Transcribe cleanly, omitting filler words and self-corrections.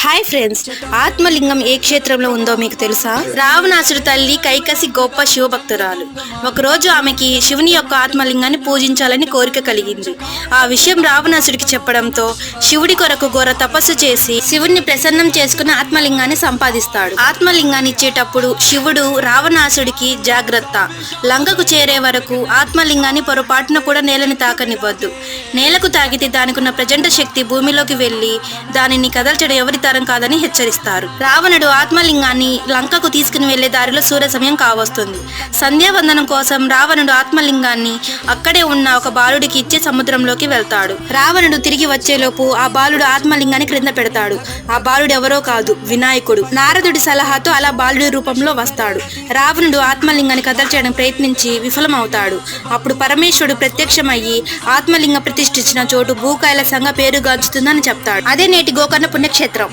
Hi friends, ఆత్మలింగం ఏ క్షేత్రంలో ఉందో మీకు తెలుసా? రావణాసుడి తల్లి కైకసి గొప్ప శివభక్తురాలు. ఒకరోజు ఆమెకి శివుని యొక్క ఆత్మలింగాన్ని పూజించాలని కోరిక కలిగింది. ఆ విషయం రావణాసుడికి చెప్పడంతో శివుడి కొరకు ఘోర తపస్సు చేసి శివుడిని ప్రసన్నం చేసుకుని ఆత్మలింగాన్ని సంపాదిస్తాడు. ఆత్మలింగాన్ని ఇచ్చేటప్పుడు శివుడు రావణాసుడికి జాగ్రత్త, లంకకు చేరే వరకు ఆత్మలింగాన్ని పొరపాటున కూడా నేలని తాకనివ్వద్దు. నేలకు తాకితే దానికున్న ప్రచండ శక్తి భూమిలోకి వెళ్లి దానిని కదల్చడం ఎవరి తరం కాదని హెచ్చరిస్తారు. రావణుడు ఆత్మలింగాన్ని లంకకు తీసుకుని వెళ్లే దారిలో సూర్య సమయం కావస్తుంది. సంధ్యావందనం కోసం రావణుడు ఆత్మలింగాన్ని అక్కడే ఉన్న ఒక బాలుడికి ఇచ్చే సముద్రంలోకి వెళ్తాడు. రావణుడు తిరిగి వచ్చేలోపు ఆ బాలుడు ఆత్మలింగాన్ని క్రింద పెడతాడు. ఆ బాలుడు ఎవరో కాదు, వినాయకుడు. నారదుడి సలహాతో అలా బాలుడి రూపంలో వస్తాడు. రావణుడు ఆత్మలింగాన్ని కదల్చడానికి ప్రయత్నించి విఫలమవుతాడు. అప్పుడు పరమేశ్వరుడు ప్రత్యక్షమయ్యి ఆత్మలింగ ప్రతిష్ఠించిన చోటు భూకైలాసంగా పేరుగాంచుతుందని చెప్తాడు. అదే నేటి గోకర్ణ పుణ్యక్షేత్రం.